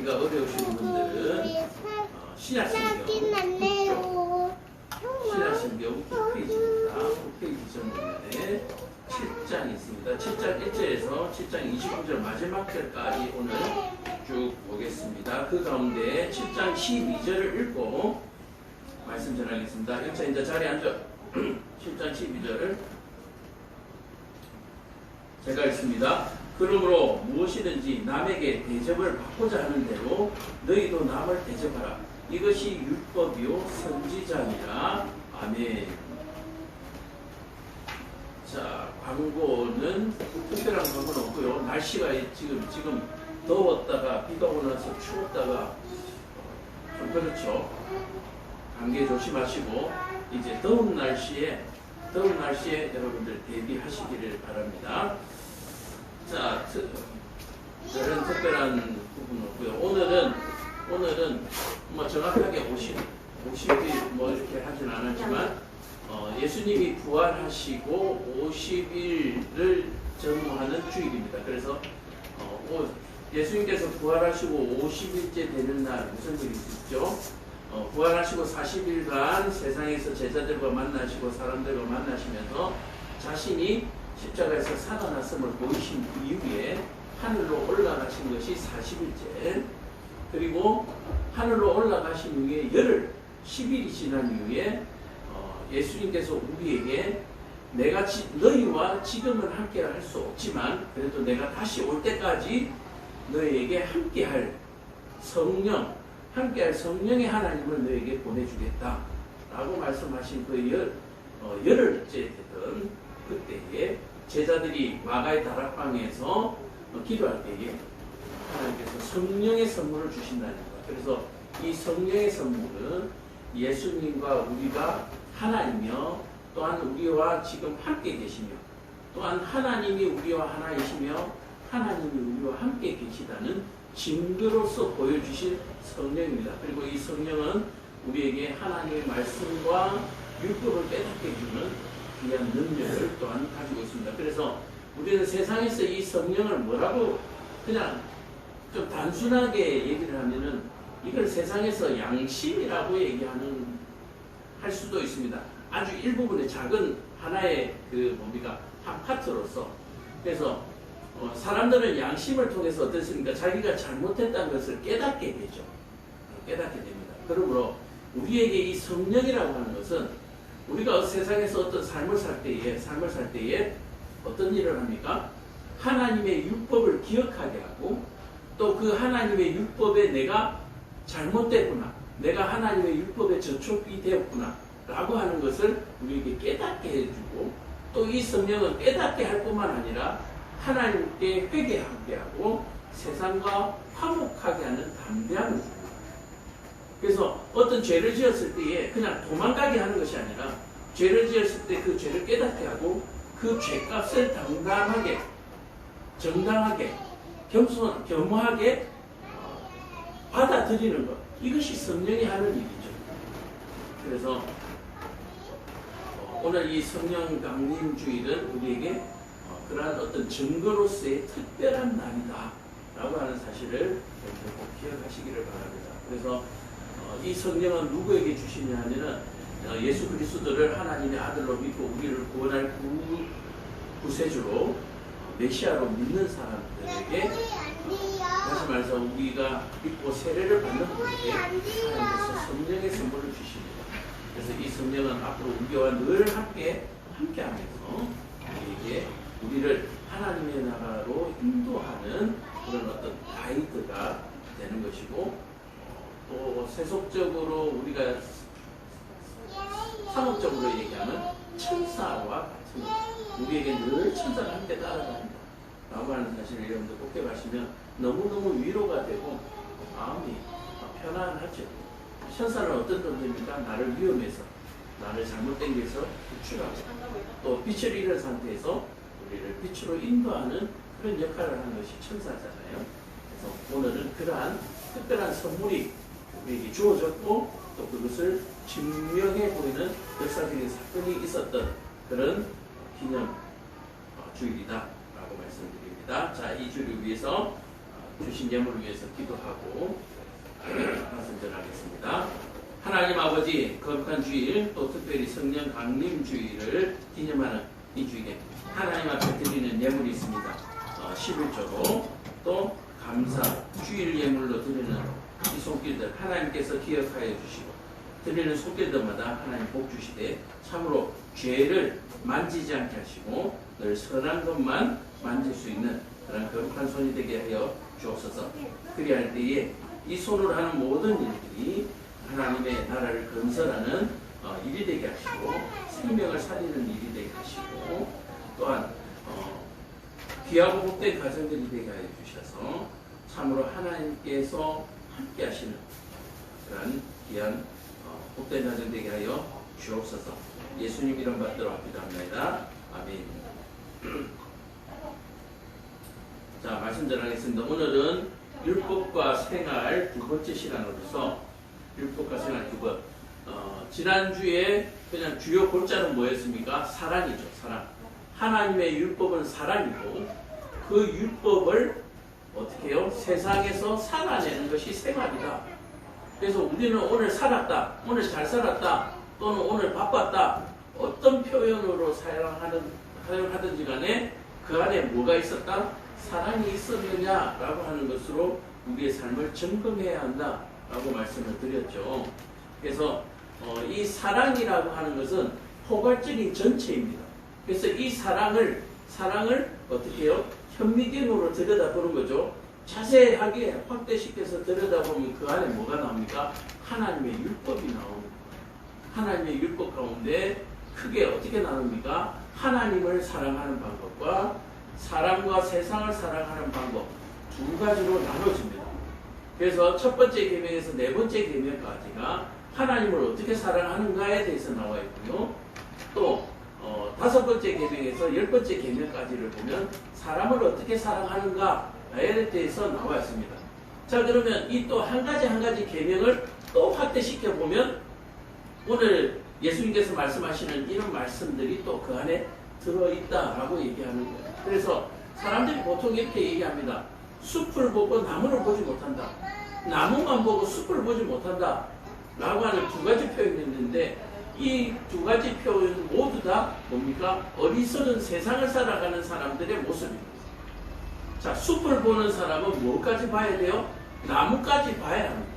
읽기가 어려우신 분들은 신약성경 신약성경 9페이지입니다. 9페이지 전문에 7장이 있습니다. 7장 1절에서 7장 29절 마지막 절까지 오늘 쭉 보겠습니다. 그 가운데 7장 12절을 읽고 말씀 전하겠습니다. 영차 이제 자리에 앉아. 7장 12절을 제가 읽습니다. 그러므로 무엇이든지 남에게 대접을 받고자 하는 대로 너희도 남을 대접하라. 이것이 율법이요 선지자니라. 아멘. 자, 광고는 특별한 광고는 없고요. 날씨가 지금 더웠다가 비가 오고 나서 추웠다가 좀 그렇죠. 감기 조심하시고 이제 더운 날씨에 여러분들 대비하시기를 바랍니다. 자, 다른 특별한 부분 없고요. 오늘은 뭐 정확하게 50일 뭐 이렇게 하진 않았지만 예수님이 부활하시고 50일을 전후하는 주일입니다. 그래서 예수님께서 부활하시고 50일째 되는 날 무슨 일이 있죠? 부활하시고 40일간 세상에서 제자들과 만나시고 사람들과 만나시면서 자신이 십자가에서 살아났음을 보이신 그 이후에 하늘로 올라가신 것이 40일째. 그리고 하늘로 올라가신 후에 열흘 10일이 지난 이후에 예수님께서 우리에게 내가 너희와 지금은 함께 할 수 없지만 그래도 내가 다시 올 때까지 너희에게 함께할 성령의 하나님을 너희에게 보내주겠다 라고 말씀하신 그 열흘째 되던 그때에 제자들이 마가의 다락방에서 기도할 때에 하나님께서 성령의 선물을 주신다는 것. 그래서 이 성령의 선물은 예수님과 우리가 하나이며 또한 우리와 지금 함께 계시며 또한 하나님이 우리와 하나이시며 하나님이 우리와 함께 계시다는 증거로서 보여주신 성령입니다. 그리고 이 성령은 우리에게 하나님의 말씀과 율법을 깨닫게 해주는 귀한 능력을 또한 가지고 있습니다. 그래서 우리는 세상에서 이 성령을 뭐라고 그냥 좀 단순하게 얘기를 하면은 이걸 세상에서 양심이라고 할 수도 있습니다. 아주 일부분의 작은 하나의 한 파트로서. 그래서 사람들은 양심을 통해서 어떻습니까? 자기가 잘못했다는 것을 깨닫게 되죠. 깨닫게 됩니다. 그러므로 우리에게 이 성령이라고 하는 것은 우리가 세상에서 어떤 삶을 살 때에 어떤 일을 합니까? 하나님의 율법을 기억하게 하고 또 그 하나님의 율법에 내가 잘못됐구나. 내가 하나님의 율법에 저촉이 되었구나. 라고 하는 것을 우리에게 깨닫게 해주고 또 이 성령은 깨닫게 할 뿐만 아니라 하나님께 회개하게 하고 세상과 화목하게 하는 담대함을 줍니다. 그래서 어떤 죄를 지었을 때에 그냥 도망가게 하는 것이 아니라 죄를 지었을 때 그 죄를 깨닫게 하고 그 죄값을 당당하게 정당하게 겸허하게 받아들이는 것. 이것이 성령이 하는 일이죠. 그래서 오늘 이 성령 강림 주일은 우리에게 그러한 어떤 증거로서의 특별한 날이다 라고 하는 사실을 꼭 기억하시기를 바랍니다. 그래서 이 성령은 누구에게 주시냐 하면은 예수 그리스도를 하나님의 아들로 믿고 우리를 구원할 구세주로 메시아로 믿는 사람들에게 다시 말해서 우리가 믿고 세례를 받는 분에게 하나님께서 성령의 선물을 주십니다. 그래서 이 성령은 앞으로 우리와 늘 함께하면서 우리를 하나님의 나라로 인도하는 그런 어떤 가이드가 되는 것이고 또 세속적으로 우리가 상업적으로 얘기하면 천사와 같은 우리에게 늘 천사가 함께 따라다닌다 라고 하는 사실을 여러분들 꼭 기억하시면 너무너무 위로가 되고 마음이 편안하죠. 천사는 어떤 존재입니까? 나를 위험해서 나를 잘못된 길에서 구출하고 또 빛을 잃은 상태에서 우리를 빛으로 인도하는 그런 역할을 하는 것이 천사잖아요. 그래서 오늘은 그러한 특별한 선물이 우리에게 주어졌고 또 그것을 증명해 보이는 역사적인 사건이 있었던 그런 기념 주일이다 라고 말씀드립니다. 자, 이 주일을 위해서 주신 예물을 위해서 기도하고 말씀 전하겠습니다. 하나님 아버지, 거룩한 주일, 또 특별히 성령 강림 주일을 기념하는 이 주일에 하나님 앞에 드리는 예물이 있습니다. 11조로 또 감사, 주일 예물로 드리는 이 손길들 하나님께서 기억하여 주시고, 드리는 손길들마다 하나님 복 주시되 참으로 죄를 만지지 않게 하시고 늘 선한 것만 만질 수 있는 그런 거룩한 손이 되게 하여 주옵소서. 그리할 때에 이 손으로 하는 모든 일들이 하나님의 나라를 건설하는 일이 되게 하시고, 생명을 살리는 일이 되게 하시고, 또한 귀하고 복된 가정들이 되게 하여 주셔서 참으로 하나님께서 함께 하시는 그런 귀한 복된 가정 되게 하여 주옵소서. 예수님 이름 받들어 기도합니다. 아멘. 자, 말씀 전하겠습니다. 오늘은 율법과 생활 두 번째 시간으로서 율법과 생활 두 번. 지난주에 그냥 주요 골자는 뭐였습니까? 사랑이죠. 사랑. 하나님의 율법은 사랑이고, 그 율법을 어떻게 해요? 세상에서 살아내는 것이 생활이다. 그래서 우리는 오늘 살았다, 오늘 잘 살았다, 또는 오늘 바빴다, 어떤 표현으로 사용하든지 간에 그 안에 뭐가 있었다? 사랑이 있었느냐라고 하는 것으로 우리의 삶을 점검해야 한다라고 말씀을 드렸죠. 그래서 이 사랑이라고 하는 것은 포괄적인 전체입니다. 그래서 이 사랑을 어떻게 해요? 현미경으로 들여다보는 거죠. 자세하게 확대시켜서 들여다보면 그 안에 뭐가 나옵니까? 하나님의 율법이 나옵니다. 하나님의 율법 가운데 크게 어떻게 나눕니까? 하나님을 사랑하는 방법과 사람과 세상을 사랑하는 방법, 두 가지로 나눠집니다. 그래서 첫 번째 계명에서 네 번째 계명까지가 하나님을 어떻게 사랑하는가에 대해서 나와 있고요. 또 다섯 번째 계명에서 열 번째 계명까지를 보면 사람을 어떻게 사랑하는가에 대해서 나와 있습니다. 자, 그러면 이 또 한 가지 계명을 또 확대시켜 보면 오늘 예수님께서 말씀하시는 이런 말씀들이 또 그 안에 들어있다라고 얘기하는 거예요. 그래서 사람들이 보통 이렇게 얘기합니다. 숲을 보고 나무를 보지 못한다. 나무만 보고 숲을 보지 못한다. 라고 하는 두 가지 표현이 있는데, 이 두 가지 표현 모두 다 뭡니까? 어리석은 세상을 살아가는 사람들의 모습입니다. 자, 숲을 보는 사람은 뭐까지 봐야 돼요? 나무까지 봐야 합니다.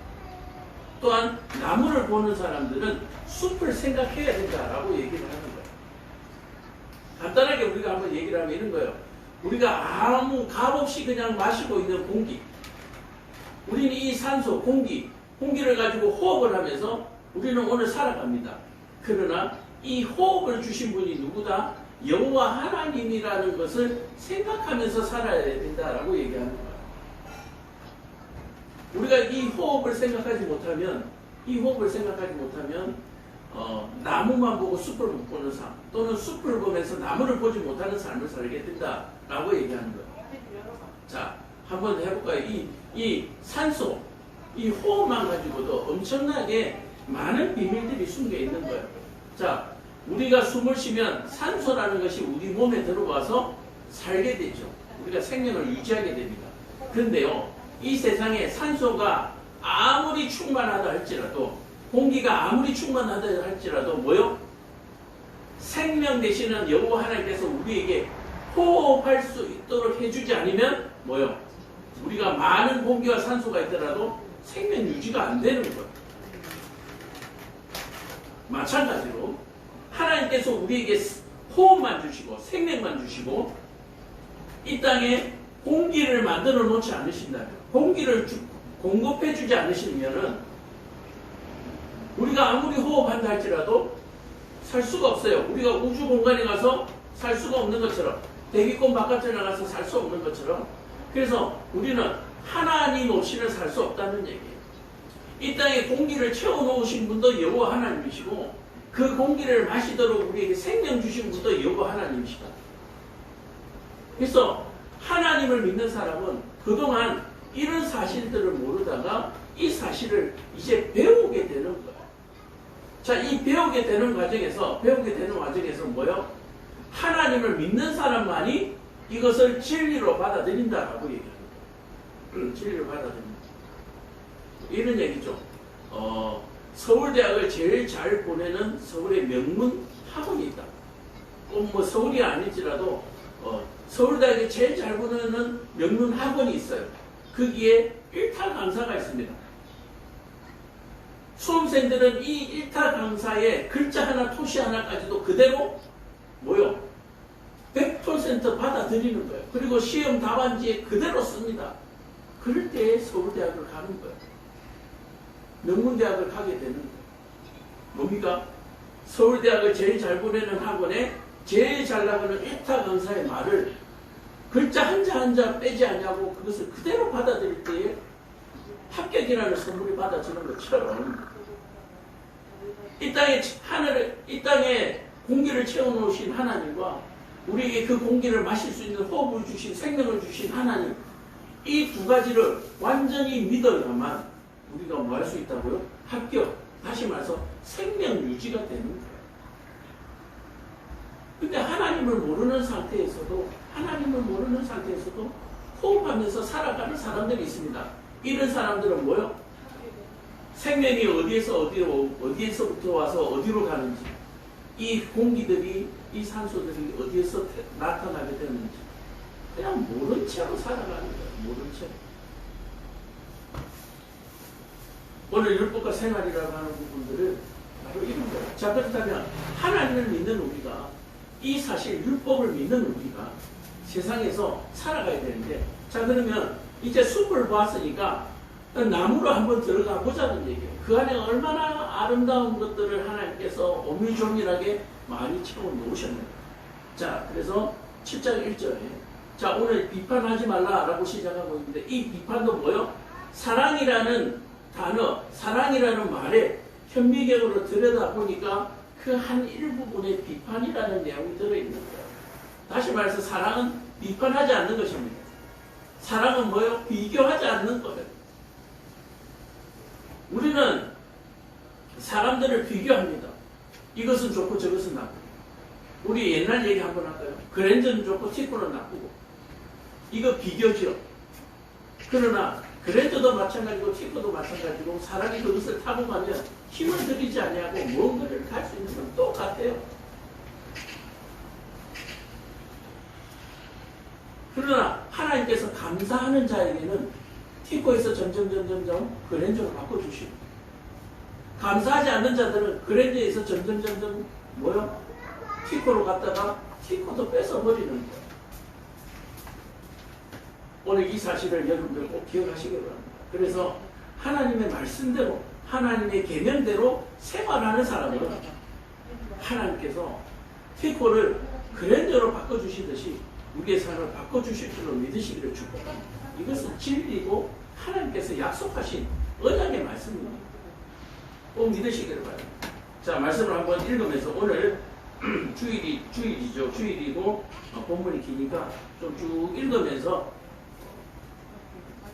또한 나무를 보는 사람들은 숲을 생각해야 된다라고 얘기를 하는 거예요. 간단하게 우리가 한번 얘기를 하면 이런 거예요. 우리가 아무 값없이 그냥 마시고 있는 공기, 우리는 이 산소, 공기를 가지고 호흡을 하면서 우리는 오늘 살아갑니다. 그러나 이 호흡을 주신 분이 누구다? 여호와 하나님이라는 것을 생각하면서 살아야 된다라고 얘기하는 거예요. 우리가 이 호흡을 생각하지 못하면 나무만 보고 숲을 못 보는 삶, 또는 숲을 보면서 나무를 보지 못하는 삶을 살게 된다라고 얘기하는 거예요. 자, 한번 해볼까요? 이 산소, 이 호흡만 가지고도 엄청나게 많은 비밀들이 숨겨 있는 거예요. 자, 우리가 숨을 쉬면 산소라는 것이 우리 몸에 들어와서 살게 되죠. 우리가 생명을 유지하게 됩니다. 그런데요, 이 세상에 산소가 아무리 충만하다 할지라도, 공기가 아무리 충만하다 할지라도 뭐요? 생명 되시는 여호와 하나님께서 우리에게 호흡할 수 있도록 해주지 않으면 뭐요? 우리가 많은 공기와 산소가 있더라도 생명 유지가 안 되는 거예요. 마찬가지로 하나님께서 우리에게 호흡만 주시고 생명만 주시고 이 땅에 공기를 만들어 놓지 않으신다면, 공기를 공급해 주지 않으시면은 우리가 아무리 호흡한다 할지라도 살 수가 없어요. 우리가 우주 공간에 가서 살 수가 없는 것처럼, 대기권 바깥에 나가서 살 수 없는 것처럼, 그래서 우리는 하나님 없이는 살 수 없다는 얘기예요. 이 땅에 공기를 채워놓으신 분도 여호와 하나님이시고, 그 공기를 마시도록 우리에게 생명 주신 분도 여호와 하나님이시다. 그래서 하나님을 믿는 사람은 그동안 이런 사실들을 모르다가 이 사실을 이제 배우게 되는 거예요. 자, 이 배우게 되는 과정에서 뭐요? 하나님을 믿는 사람만이 이것을 진리로 받아들인다라고 얘기합니다. 진리를 받아들입니다. 이런 얘기죠. 서울대학을 제일 잘 보내는 서울의 명문 학원이 있다. 꼭 뭐 서울이 아닐지라도 서울대학에 제일 잘 보내는 명문 학원이 있어요. 거기에 1타 강사가 있습니다. 수험생들은 이 1타 강사의 글자 하나, 토시 하나까지도 그대로 뭐요? 100% 받아들이는 거예요. 그리고 시험 답안지에 그대로 씁니다. 그럴 때 서울대학을 가는 거예요. 명문대학을 가게 되는 거예요. 뭡니까? 서울대학을 제일 잘 보내는 학원에 제일 잘 나가는 1타 강사의 말을 글자 한자 한자 빼지 않냐고 그것을 그대로 받아들일 때에 합격이라는 선물이 받아지는 것처럼 이 땅에 공기를 채워놓으신 하나님과 우리에게 그 공기를 마실 수 있는 호흡을 주신 생명을 주신 하나님, 이 두 가지를 완전히 믿어야만 우리가 뭐 할 수 있다고요? 합격, 다시 말해서 생명 유지가 되는 거예요. 근데 하나님을 모르는 상태에서도 호흡하면서 살아가는 사람들이 있습니다. 이런 사람들은 뭐요? 생명이 어디에서부터 와서 어디로 가는지, 이 공기들이, 이 산소들이 어디에서 나타나게 되는지 그냥 모른 채로 살아가는 거예요. 모른 채로. 오늘 율법과 생활이라고 하는 부분들은 바로 이런 거예요. 자, 그렇다면 하나님을 믿는 우리가, 이 사실 율법을 믿는 우리가 세상에서 살아가야 되는데, 자, 그러면 이제 숲을 봤으니까 나무로 한번 들어가 보자는 얘기예요. 그 안에 얼마나 아름다운 것들을 하나님께서 오밀조밀하게 많이 채워 놓으셨나요? 자, 그래서 7장 1절에 자, 오늘 비판하지 말라라고 시작하고 있는데, 이 비판도 뭐요? 사랑이라는 단어, 사랑이라는 말에 현미경으로 들여다보니까 그 한 일부분의 비판이라는 내용이 들어있는 거예요. 다시 말해서 사랑은 비판하지 않는 것입니다. 사랑은 뭐요? 비교하지 않는 거예요. 우리는 사람들을 비교합니다. 이것은 좋고 저것은 나쁘고. 우리 옛날 얘기 한번 할까요? 그랜저는 좋고 티코는 나쁘고. 이거 비교죠. 그러나 그랜저도 마찬가지고 티코도 마찬가지고 사람이 그것을 타고 가면 힘을 들이지 않냐고 먼 거리를 갈 수 있는 건 똑같아요. 그러나 하나님께서 감사하는 자에게는 티코에서 점점 그랜저로 바꿔주시고, 감사하지 않는 자들은 그랜저에서 점점 뭐요? 티코로 갔다가 티코도 뺏어버리는 거예요. 오늘 이 사실을 여러분들 꼭 기억하시기 바랍니다. 그래서 하나님의 말씀대로, 하나님의 계명대로 생활하는 사람은 하나님께서 티코를 그랜저로 바꿔주시듯이 우리의 삶을 바꿔주실 줄로 믿으시기를 축복합니다. 이것은 진리고 하나님께서 약속하신 언약의 말씀입니다. 꼭 믿으시기를 바랍니다. 자, 말씀을 한번 읽으면서 오늘 주일이죠. 주일이고 본문이 기니까 좀 쭉 읽으면서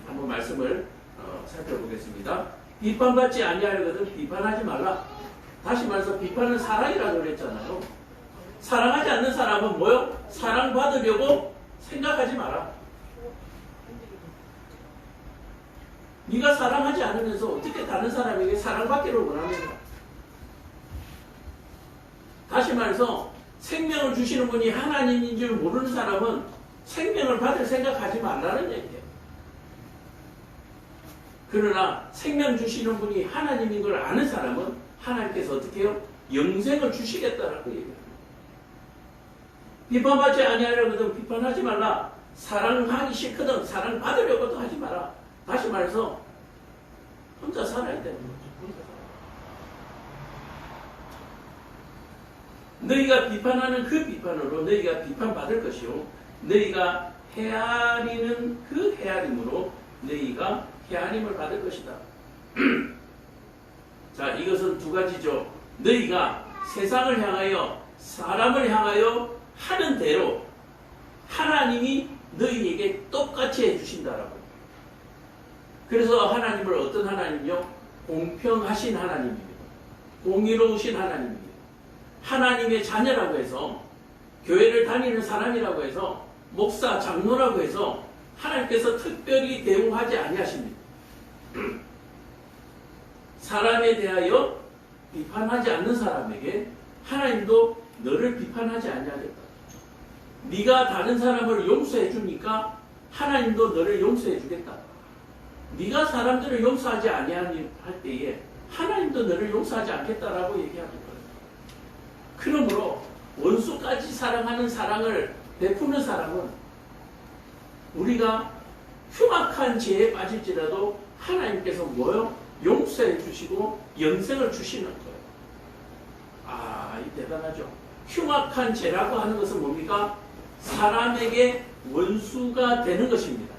한번 말씀을 살펴보겠습니다. 비판받지 아니하려거든 비판하지 말라. 다시 말해서 비판은 사랑이라고 그랬잖아요. 사랑하지 않는 사람은 뭐요? 사랑받으려고 생각하지 마라. 네가 사랑하지 않으면서 어떻게 다른 사람에게 사랑받기를 원하는가? 다시 말해서 생명을 주시는 분이 하나님인 줄 모르는 사람은 생명을 받을 생각하지 말라는 얘기예요. 그러나 생명 주시는 분이 하나님인 걸 아는 사람은 하나님께서 어떻게 해요? 영생을 주시겠다라고 얘기해요. 비판받지 아니하려거든 비판하지 말라. 사랑하기 싫거든 사랑받으려고도 하지 마라. 다시 말해서 혼자 살아야 되는 거죠. 너희가 비판하는 그 비판으로 너희가 비판받을 것이요 너희가 헤아리는 그 헤아림으로 너희가 헤아림을 받을 것이다. 자, 이것은 두 가지죠. 너희가 세상을 향하여 사람을 향하여 하는 대로 하나님이 너희에게 똑같이 해주신다라고. 그래서 하나님을 어떤 하나님이요? 공평하신 하나님입니다. 공의로우신 하나님입니다. 하나님의 자녀라고 해서 교회를 다니는 사람이라고 해서 목사, 장로라고 해서 하나님께서 특별히 대우하지 아니하십니다. 사람에 대하여 비판하지 않는 사람에게 하나님도 너를 비판하지 아니하겠다. 네가 다른 사람을 용서해 주니까 하나님도 너를 용서해 주겠다. 네가 사람들을 용서하지 아니할 때에 하나님도 너를 용서하지 않겠다라고 얘기하는 거예요. 그러므로 원수까지 사랑하는 사랑을 베푸는 사람은 우리가 흉악한 죄에 빠질지라도 하나님께서 뭐요? 용서해 주시고 영생을 주시는 거예요. 아, 이 대단하죠. 흉악한 죄라고 하는 것은 뭡니까? 사람에게 원수가 되는 것입니다.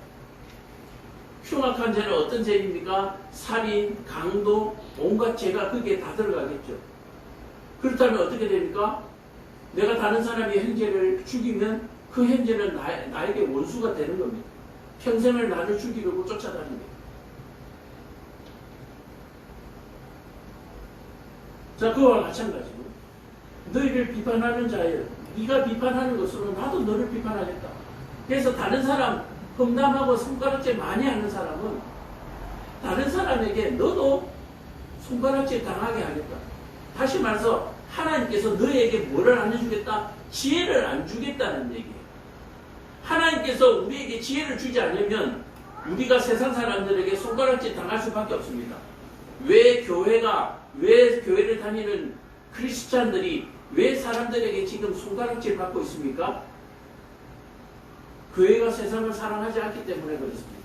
흉악한 죄는 어떤 죄입니까? 살인, 강도, 온갖 죄가 거기에 다 들어가겠죠. 그렇다면 어떻게 됩니까? 내가 다른 사람의 형제를 죽이면 그 형제는 나에게 원수가 되는 겁니다. 평생을 나를 죽이려고 쫓아다닙니다. 자, 그와 마찬가지로 너희를 비판하는 자여, 네가 비판하는 것으로 나도 너를 비판하겠다. 그래서 다른 사람 험담하고 손가락질 많이 하는 사람은 다른 사람에게 너도 손가락질 당하게 하겠다. 다시 말해서 하나님께서 너에게 뭐를 안 해주겠다? 지혜를 안 주겠다는 얘기예요. 하나님께서 우리에게 지혜를 주지 않으면 우리가 세상 사람들에게 손가락질 당할 수밖에 없습니다. 왜 교회를 다니는 크리스찬들이 왜 사람들에게 지금 손가락질 받고 있습니까? 교회가 세상을 사랑하지 않기 때문에 그렇습니다.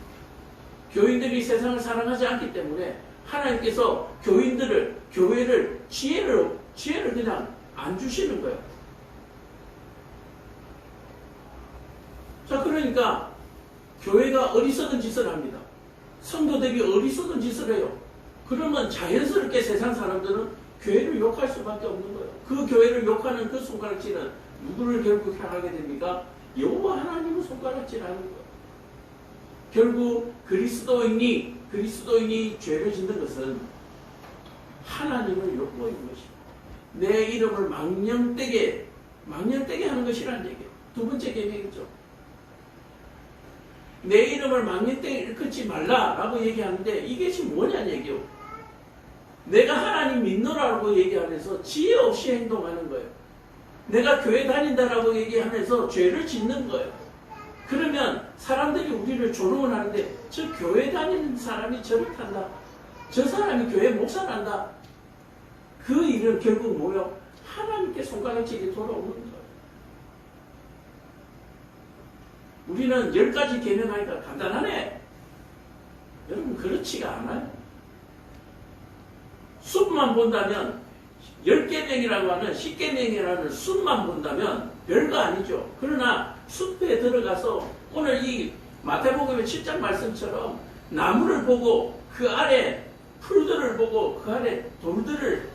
교인들이 세상을 사랑하지 않기 때문에 하나님께서 교회를 지혜를 그냥 안 주시는 거예요. 자, 그러니까 교회가 어리석은 짓을 합니다. 성도들이 어리석은 짓을 해요. 그러면 자연스럽게 세상 사람들은 교회를 욕할 수밖에 없는 거예요. 그 교회를 욕하는 그 손가락질은 누구를 결국 향하게 됩니까? 여호와 하나님을 손가락질하는 거예요. 결국 그리스도인이 죄를 짓는 것은 하나님을 욕보이는 것입니다. 내 이름을 망령되게 하는 것이라는 얘기예요. 두 번째 계명이죠. 내 이름을 망령되게 일컫지 말라라고 얘기하는데 이게 지금 뭐냐는 얘기예요. 내가 하나님 믿노라고 얘기하면서 지혜 없이 행동하는 거예요. 내가 교회 다닌다라고 얘기하면서 죄를 짓는 거예요. 그러면 사람들이 우리를 조롱을 하는데 저 교회 다니는 사람이 저를 탄다. 저 사람이 교회 목사란다. 그 일은 결국 뭐요? 하나님께 손가락질이 돌아오는 거예요. 우리는 10가지 계명하니까 간단하네. 여러분 그렇지가 않아요. 숫만 본다면 10계명이라고 하는 10계명이라는 숫만 본다면 별거 아니죠. 그러나 숲에 들어가서 오늘 이 마태복음의 7장 말씀처럼 나무를 보고 그 아래 풀들을 보고 그 아래 돌들을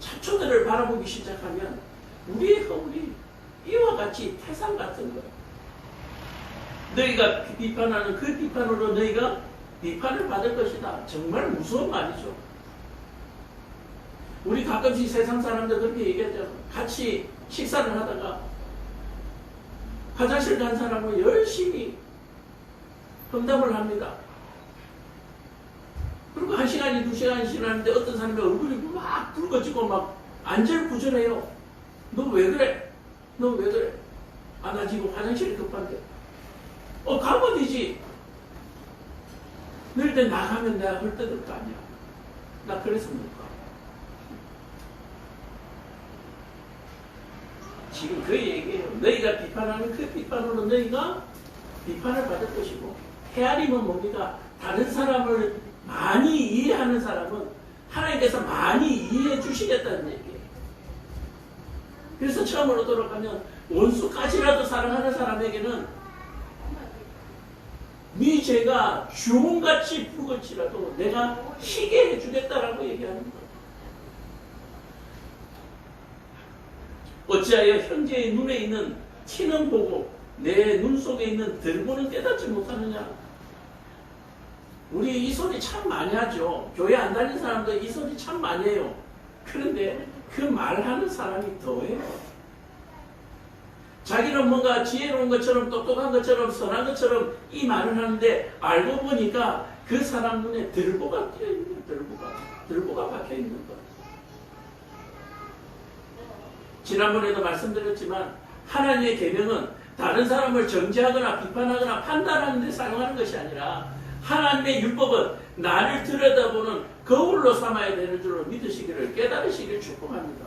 잡초들을 바라보기 시작하면 우리의 허물이 이와 같이 태산 같은 거예요. 너희가 비판하는 그 비판으로 너희가 비판을 받을 것이다. 정말 무서운 말이죠. 우리 가끔씩 세상 사람들 그렇게 얘기하잖아. 같이 식사를 하다가 화장실 간 사람은 열심히 험담을 합니다. 그리고 1시간이 2시간이 지났는데 어떤 사람이 얼굴이 막 붉어지고 막 안절부절해요. 너 왜 그래? 너 왜 그래? 아, 나 지금 화장실이 급한데. 가면 되지. 늘 때 나가면 내가 헐뜯을 거 아니야. 나 그래서 못 가. 지금 그 얘기예요. 너희가 비판하는 그 비판으로 너희가 비판을 받을 것이고, 헤아림은 뭡니까? 다른 사람을 많이 이해하는 사람은 하나님께서 많이 이해해 주시겠다는 얘기예요. 그래서 처음으로 돌아가면 원수까지라도 사랑하는 사람에게는 네 죄가 주홍같이 붉을지라도 내가 희게 해주겠다라고 얘기하는 거예요. 어찌하여 형제의 눈에 있는 티는 보고 내 눈 속에 있는 들보는 깨닫지 못하느냐. 우리 이 소리 참 많이 하죠. 교회 안 다니는 사람들 이 소리 참 많이 해요. 그런데 그 말하는 사람이 더해요. 자기는 뭔가 지혜로운 것처럼 똑똑한 것처럼 선한 것처럼 이 말을 하는데 알고 보니까 그 사람 눈에 들보가 띄어 있는 거예요. 들보가 박혀 있는 거예요. 지난번에도 말씀드렸지만 하나님의 계명은 다른 사람을 정죄하거나 비판하거나 판단하는 데 사용하는 것이 아니라 하나님의 율법은 나를 들여다보는 거울로 삼아야 되는 줄로 믿으시기를 깨달으시기를 축복합니다.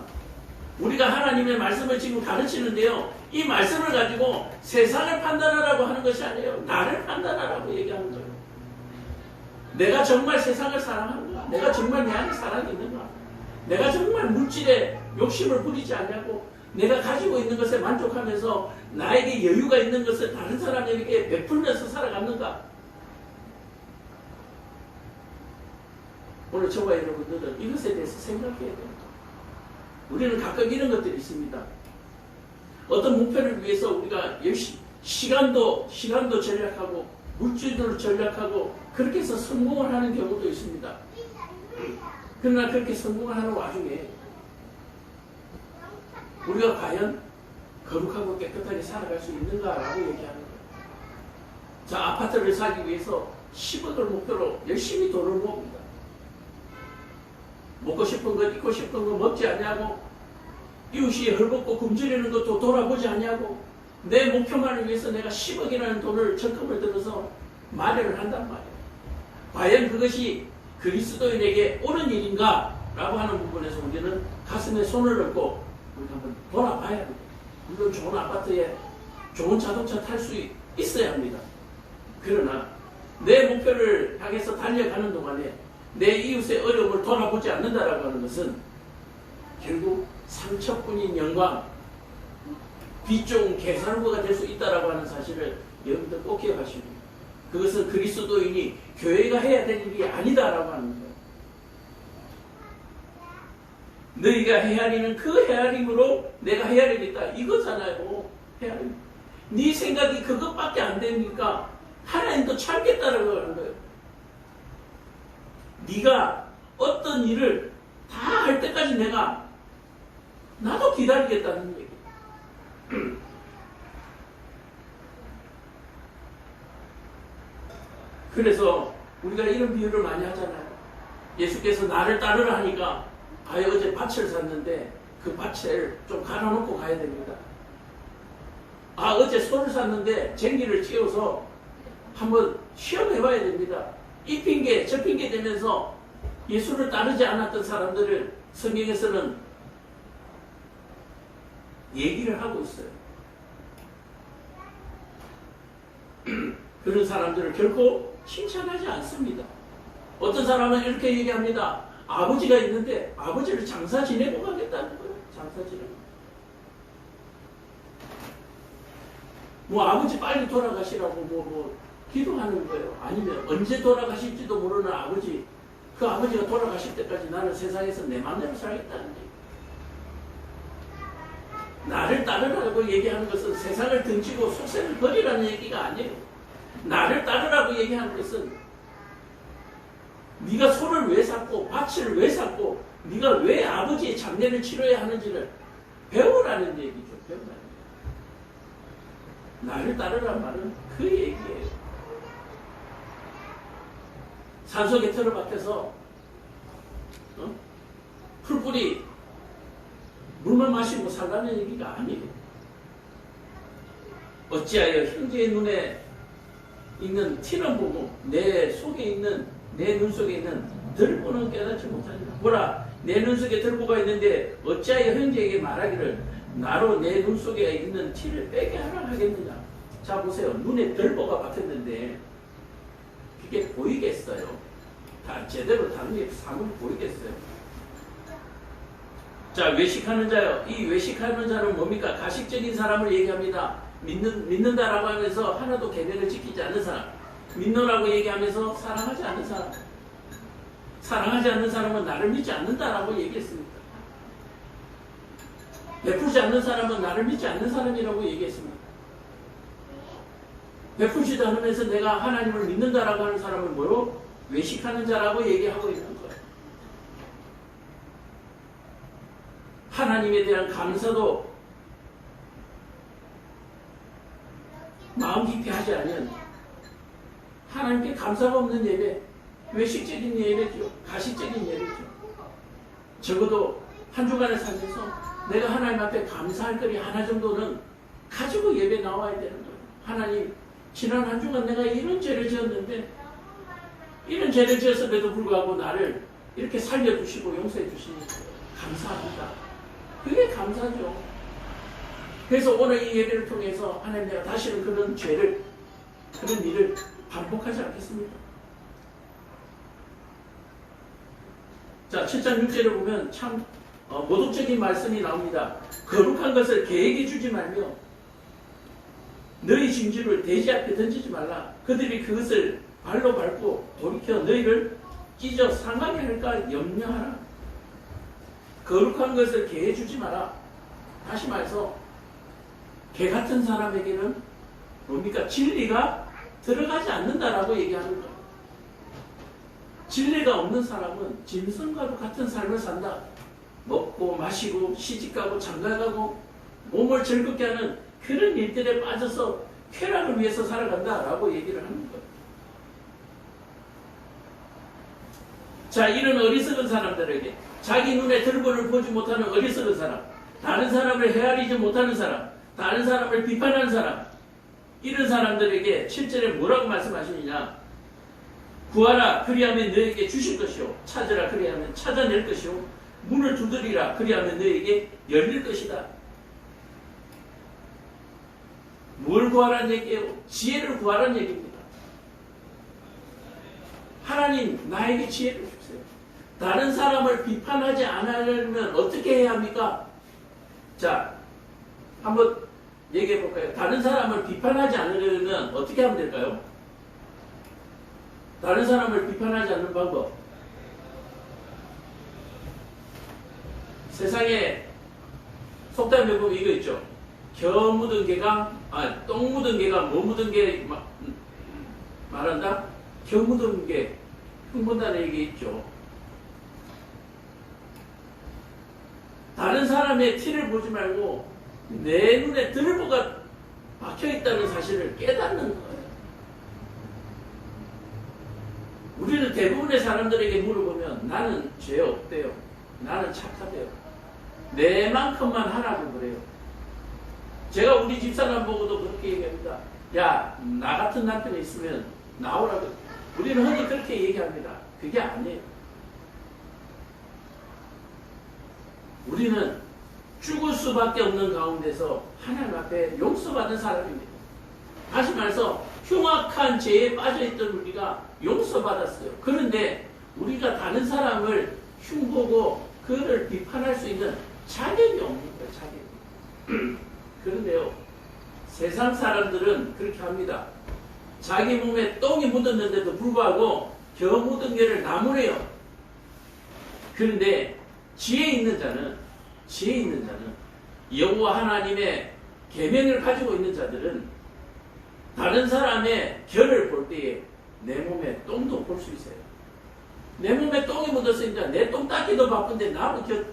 우리가 하나님의 말씀을 지금 가르치는데요. 이 말씀을 가지고 세상을 판단하라고 하는 것이 아니에요. 나를 판단하라고 얘기하는 거예요. 내가 정말 세상을 사랑하는가? 내가 정말 내 안에 사랑이 있는가? 내가 정말 물질에 욕심을 부리지 않냐고? 내가 가지고 있는 것에 만족하면서 나에게 여유가 있는 것을 다른 사람에게 베풀면서 살아갔는가? 오늘 저와 여러분들은 이것에 대해서 생각해야 됩니다. 우리는 가끔 이런 것들이 있습니다. 어떤 목표를 위해서 우리가 열심히 시간도 절약하고 물질도 절약하고 그렇게 해서 성공을 하는 경우도 있습니다. 그러나 그렇게 성공을 하는 와중에 우리가 과연 거룩하고 깨끗하게 살아갈 수 있는가라고 얘기하는 거예요. 자, 아파트를 사기 위해서 10억을 목표로 열심히 돈을 모읍니다. 먹고 싶은 것, 입고 싶은 거 먹지 않냐고, 이웃이 헐벗고 굶주리는 것도 돌아보지 않냐고, 내 목표만을 위해서 내가 10억이라는 돈을 적금을 들어서 마련을 한단 말이에요. 과연 그것이 그리스도인에게 옳은 일인가? 라고 하는 부분에서 우리는 가슴에 손을 얹고 우리 한번 돌아봐야 합니다. 물론 좋은 아파트에 좋은 자동차 탈 수 있어야 합니다. 그러나 내 목표를 향해서 달려가는 동안에 내 이웃의 어려움을 돌아보지 않는다라고 하는 것은 결국 상처뿐인 영광, 빛 좋은 개살구가 될 수 있다라고 하는 사실을 여러분들 꼭 기억하시고, 그것은 그리스도인이 교회가 해야 될 일이 아니다라고 하는 거예요. 너희가 헤아리는 그 헤아림으로 내가 헤아리겠다 이거잖아요. 헤아림. 네 생각이 그것밖에 안 되니까 하나님도 참겠다라고 하는 거예요. 네가 어떤 일을 다 할 때까지 나도 기다리겠다는 얘기. 그래서 우리가 이런 비유를 많이 하잖아요. 예수께서 나를 따르라 하니까 어제 밭을 샀는데 그 밭을 좀 갈아놓고 가야 됩니다. 어제 소를 샀는데 쟁기를 씌워서 한번 시험해봐야 됩니다. 이 핑계 저 핑계 대면서 예수를 따르지 않았던 사람들을 성경에서는 얘기를 하고 있어요. 그런 사람들을 결코 칭찬하지 않습니다. 어떤 사람은 이렇게 얘기합니다. 아버지가 있는데 아버지를 장사 지내고 가겠다는 거예요. 장사 지내고. 아버지 빨리 돌아가시라고 기도하는 거예요. 아니면 언제 돌아가실지도 모르는 아버지, 그 아버지가 돌아가실 때까지 나는 세상에서 내 마음대로 살겠다는 얘기. 나를 따르라고 얘기하는 것은 세상을 등지고 속셈을 버리라는 얘기가 아니에요. 나를 따르라고 얘기하는 것은 네가 소를 왜 샀고 밭을 왜 샀고 네가 왜 아버지의 장례를 치러야 하는지를 배우라는 얘기죠. 배우라는 얘기. 나를 따르라는 말은 그 얘기예요. 산속에 틀어박혀서 풀뿌리 물만 마시고 살라는 얘기가 아니에요. 어찌하여 형제의 눈에 있는 티는 보고 내 눈 속에 있는 들보는 깨닫지 못하니라. 보라, 내 눈 속에 들보가 있는데 어찌하여 형제에게 말하기를 나로 내 눈 속에 있는 티를 빼게 하라 하겠느냐. 자 보세요. 눈에 들보가 박혔는데 그게 보이겠어요? 다 제대로 다른 게 사물이 보이겠어요? 자, 외식하는 자요. 이 외식하는 자는 뭡니까? 가식적인 사람을 얘기합니다. 믿는다라고 하면서 하나도 계명을 지키지 않는 사람. 믿노라고 얘기하면서 사랑하지 않는 사람. 사랑하지 않는 사람은 나를 믿지 않는다라고 얘기했습니다. 베풀지 않는 사람은 나를 믿지 않는 사람이라고 얘기했습니다. 베풀지도 않으면서 내가 하나님을 믿는다라고 하는 사람은 뭐로? 외식하는 자라고 얘기하고 있는 거예요. 하나님에 대한 감사도 마음 깊이 하지 않으면 하나님께 감사가 없는 예배, 외식적인 예배죠. 가식적인 예배죠. 적어도 한 주간을 살면서 내가 하나님 앞에 감사할 거리 하나 정도는 가지고 예배 나와야 되는 거예요. 하나님, 지난 한 주간 내가 이런 죄를 지었는데 이런 죄를 지었음에도 불구하고 나를 이렇게 살려주시고 용서해 주시니 감사합니다. 그게 감사죠. 그래서 오늘 이 예배를 통해서 하나님, 내가 다시는 그런 죄를, 그런 일을 반복하지 않겠습니다. 자, 7장 6절을 보면 참 모독적인 말씀이 나옵니다. 거룩한 것을 계획해 주지 말며 너희 진주를 돼지 앞에 던지지 말라. 그들이 그것을 발로 밟고 돌이켜 너희를 찢어 상하게 할까 염려하라. 거룩한 것을 계획해 주지 마라. 다시 말해서 개 같은 사람에게는 뭡니까? 진리가 들어가지 않는다라고 얘기하는 거예요. 진리가 없는 사람은 짐승과도 같은 삶을 산다. 먹고 마시고 시집가고 장가가고 몸을 즐겁게 하는 그런 일들에 빠져서 쾌락을 위해서 살아간다라고 얘기를 하는 거예요. 자, 이런 어리석은 사람들에게, 자기 눈에 들보를 보지 못하는 어리석은 사람, 다른 사람을 헤아리지 못하는 사람, 다른 사람을 비판하는 사람, 이런 사람들에게 7절에 뭐라고 말씀하시느냐? 구하라 그리하면 너에게 주실 것이요, 찾으라 그리하면 찾아낼 것이요, 문을 두드리라 그리하면 너에게 열릴 것이다. 뭘 구하라는 얘기예요? 지혜를 구하라는 얘기입니다. 하나님, 나에게 지혜를 주세요. 다른 사람을 비판하지 않으려면 어떻게 해야 합니까? 자, 한번 얘기해 볼까요? 다른 사람을 비판하지 않으려면 어떻게 하면 될까요? 다른 사람을 비판하지 않는 방법. 세상에 속담에 보면 이거 있죠. 겨 묻은 개가, 똥 묻은 개가 뭐 묻은 개 말한다? 겨 묻은 개, 흉본다는 얘기 있죠. 다른 사람의 티를 보지 말고 내 눈에 들보가 박혀있다는 사실을 깨닫는 거예요. 우리는 대부분의 사람들에게 물어보면 나는 죄 없대요. 나는 착하대요. 내만큼만 하라고 그래요. 제가 우리 집사람 보고도 그렇게 얘기합니다. 야, 나 같은 남편이 있으면 나오라고. 우리는 흔히 그렇게 얘기합니다. 그게 아니에요. 우리는 죽을 수밖에 없는 가운데서 하나님 앞에 용서받은 사람입니다. 다시 말해서 흉악한 죄에 빠져있던 우리가 용서받았어요. 그런데 우리가 다른 사람을 흉보고 그를 비판할 수 있는 자격이 없는 거예요. 자격이. 그런데요, 세상 사람들은 그렇게 합니다. 자기 몸에 똥이 묻었는데도 불구하고 겨 묻은 개를 나무래요. 그런데 지혜 있는 자는 여호와 하나님의 계명을 가지고 있는 자들은 다른 사람의 결을 볼 때에 내 몸에 똥도 볼 수 있어요. 내 몸에 똥이 묻었으니까 내 똥 닦기도 바쁜데 나무 겨